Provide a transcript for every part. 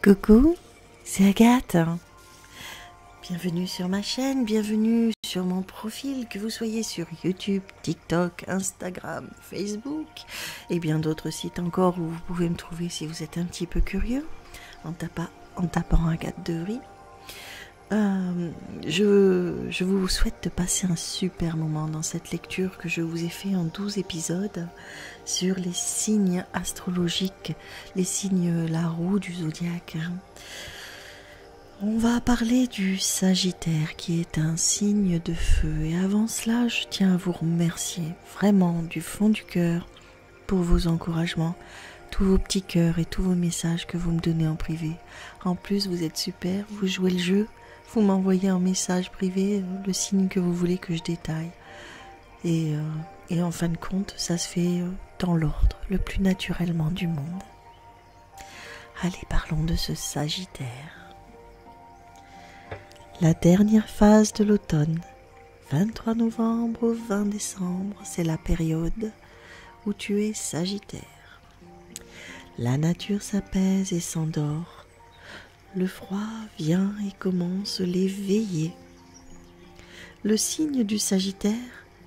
Coucou, c'est Agathe. Bienvenue sur ma chaîne, bienvenue sur mon profil, que vous soyez sur YouTube, TikTok, Instagram, Facebook et bien d'autres sites encore où vous pouvez me trouver si vous êtes un petit peu curieux en tapant Agathe Devry. Je vous souhaite de passer un super moment dans cette lecture que je vous ai fait en 12 épisodes sur les signes astrologiques, les signes, la roue du zodiaque. On va parler du Sagittaire qui est un signe de feu. Et avant cela, je tiens à vous remercier vraiment du fond du cœur pour vos encouragements, tous vos petits cœurs et tous vos messages que vous me donnez en privé. En plus, vous êtes super, vous jouez le jeu, vous m'envoyez un message privé le signe que vous voulez que je détaille. Et en fin de compte, ça se fait dans l'ordre, le plus naturellement du monde. Allez, parlons de ce Sagittaire. La dernière phase de l'automne, 23 novembre au 20 décembre, c'est la période où tu es Sagittaire. La nature s'apaise et s'endort. Le froid vient et commence l'éveiller. Le signe du Sagittaire,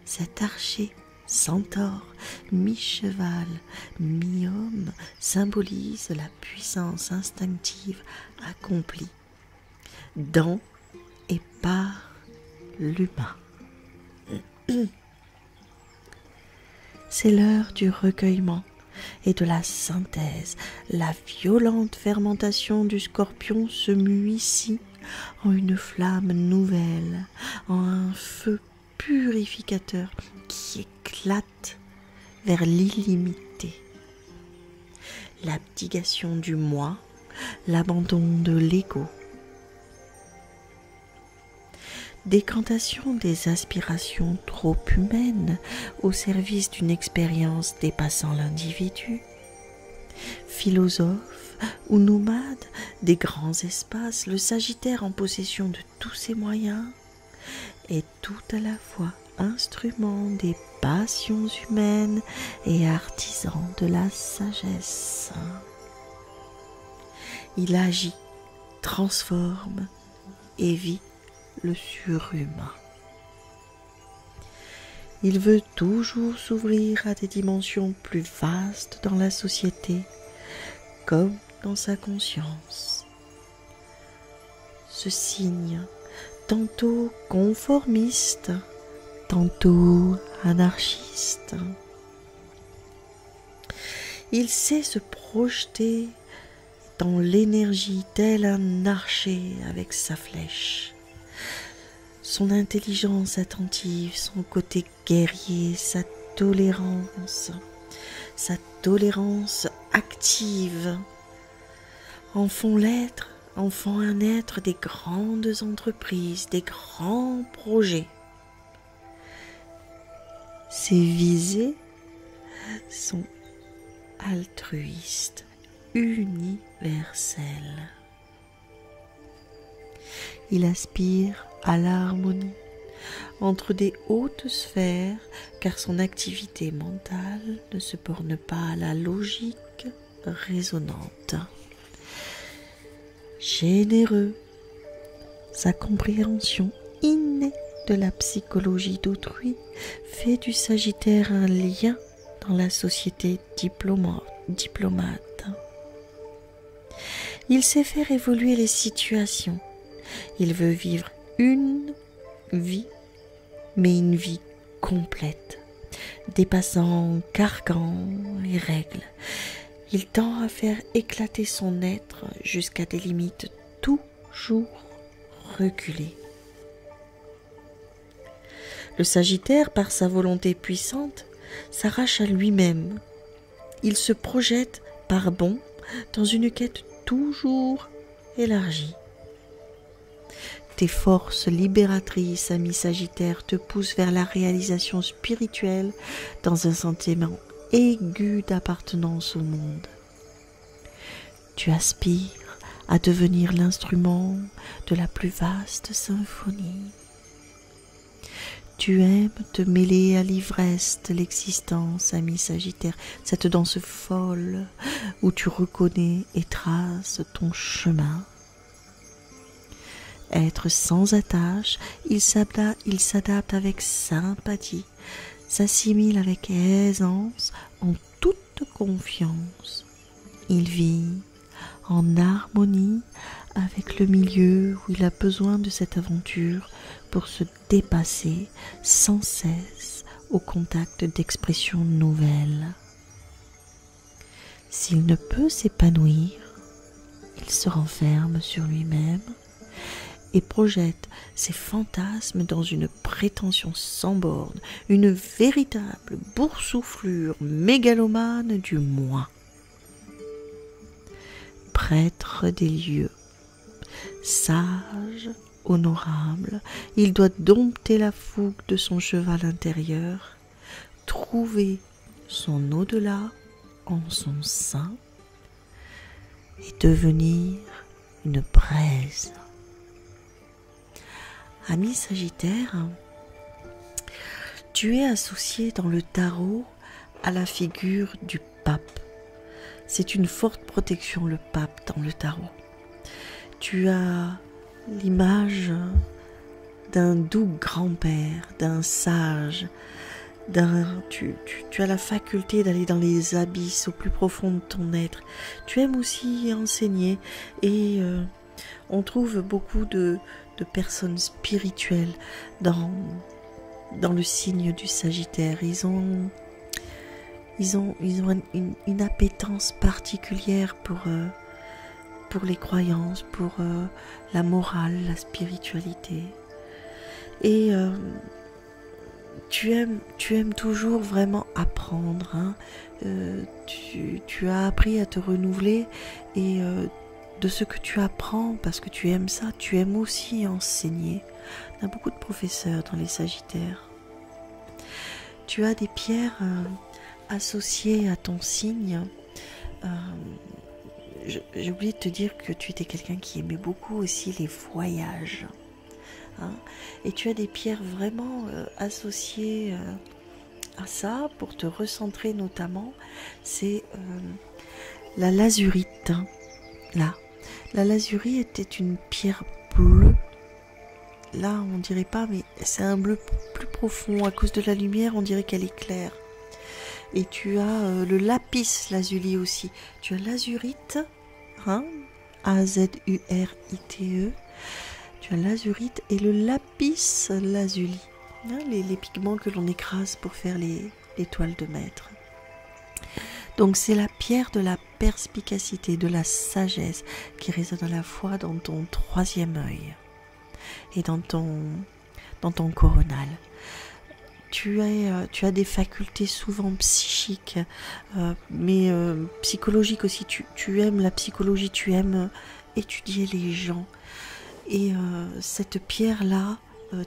cet archer, centaure, mi-cheval, mi-homme, symbolise la puissance instinctive accomplie dans et par l'humain. C'est l'heure du recueillement et de la synthèse. La violente fermentation du scorpion se mue ici en une flamme nouvelle, en un feu purificateur qui éclate vers l'illimité. L'abdication du moi, l'abandon de l'ego, décantation des aspirations trop humaines au service d'une expérience dépassant l'individu. Philosophe ou nomade des grands espaces, le Sagittaire en possession de tous ses moyens est tout à la fois instrument des passions humaines et artisan de la sagesse. Il agit, transforme et vit le surhumain. Il veut toujours s'ouvrir à des dimensions plus vastes dans la société, comme dans sa conscience. Ce signe, tantôt conformiste, tantôt anarchiste, il sait se projeter dans l'énergie tel un archer avec sa flèche. Son intelligence attentive, son côté guerrier, sa tolérance active en font un être des grandes entreprises, des grands projets. Ses visées sont altruistes, universelles. Il aspire à l'harmonie entre des hautes sphères, car son activité mentale ne se borne pas à la logique raisonnante. Généreux, sa compréhension innée de la psychologie d'autrui fait du Sagittaire un lien dans la société diplomate. Il sait faire évoluer les situations. Il veut vivre une vie, mais une vie complète, dépassant carcans et règles. Il tend à faire éclater son être jusqu'à des limites toujours reculées. Le Sagittaire, par sa volonté puissante, s'arrache à lui-même. Il se projette par bonds dans une quête toujours élargie. Tes forces libératrices, ami Sagittaire, te poussent vers la réalisation spirituelle dans un sentiment aigu d'appartenance au monde. Tu aspires à devenir l'instrument de la plus vaste symphonie. Tu aimes te mêler à l'ivresse de l'existence, ami Sagittaire, cette danse folle où tu reconnais et traces ton chemin. Être sans attache, il s'adapte avec sympathie, s'assimile avec aisance, en toute confiance. Il vit en harmonie avec le milieu où il a besoin de cette aventure pour se dépasser sans cesse au contact d'expressions nouvelles. S'il ne peut s'épanouir, il se renferme sur lui-même et projette ses fantasmes dans une prétention sans borne, une véritable boursouflure mégalomane du moi. Prêtre des lieux, sage, honorable, il doit dompter la fougue de son cheval intérieur, trouver son au-delà en son sein et devenir une braise. Ami Sagittaire, tu es associé dans le tarot à la figure du pape. C'est une forte protection, le pape, dans le tarot. Tu as l'image d'un doux grand-père, d'un sage, tu as la faculté d'aller dans les abysses au plus profond de ton être. Tu aimes aussi enseigner et on trouve beaucoup de personnes spirituelles dans le signe du Sagittaire. Ils ont une appétence particulière pour les croyances, pour la morale, la spiritualité. Et tu aimes toujours vraiment apprendre. Hein. Tu as appris à te renouveler et de ce que tu apprends, parce que tu aimes ça, tu aimes aussi enseigner. Il y a beaucoup de professeurs dans les Sagittaires. Tu as des pierres associées à ton signe. J'ai oublié de te dire que tu étais quelqu'un qui aimait beaucoup aussi les voyages. Hein, et tu as des pierres vraiment associées à ça, pour te recentrer notamment. C'est la lazurite. Là. La lazurite était une pierre bleue. Là, on dirait pas, mais c'est un bleu plus profond. À cause de la lumière, on dirait qu'elle éclaire. Et tu as le lapis lazuli aussi. Tu as l'azurite, hein, A-Z-U-R-I-T-E. Tu as l'azurite et le lapis lazuli, hein, les pigments que l'on écrase pour faire les toiles de maître. Donc c'est la pierre de la perspicacité, de la sagesse qui résonne à la fois dans ton troisième œil et dans ton coronal. Tu as des facultés souvent psychiques, mais psychologiques aussi. Tu aimes la psychologie, tu aimes étudier les gens. Et cette pierre-là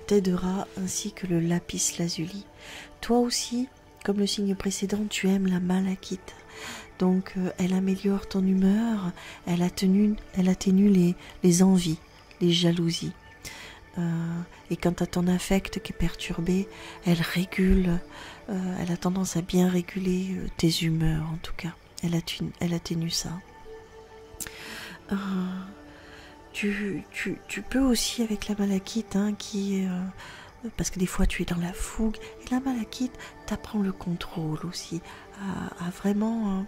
t'aidera, ainsi que le lapis lazuli. Toi aussi, comme le signe précédent, tu aimes la malachite. Donc elle améliore ton humeur, elle atténue les envies, les jalousies. Et quand tu as ton affect qui est perturbé, elle régule, elle a tendance à bien réguler tes humeurs en tout cas. Elle atténue ça. Tu peux aussi avec la malachite, hein, parce que des fois tu es dans la fougue, et la malachite t'apprend le contrôle aussi, à vraiment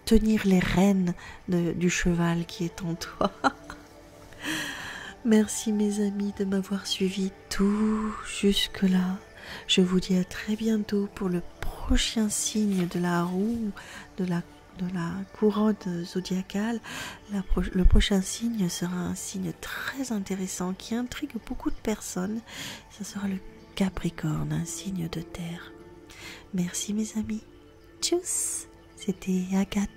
tenir les rênes du cheval qui est en toi. Merci mes amis de m'avoir suivi tout jusque-là. Je vous dis à très bientôt pour le prochain signe de la roue, de la couronne zodiacale. Le prochain signe sera un signe très intéressant qui intrigue beaucoup de personnes. Ce sera le Capricorne, un signe de terre. Merci mes amis. Tchuss, c'était Agathe.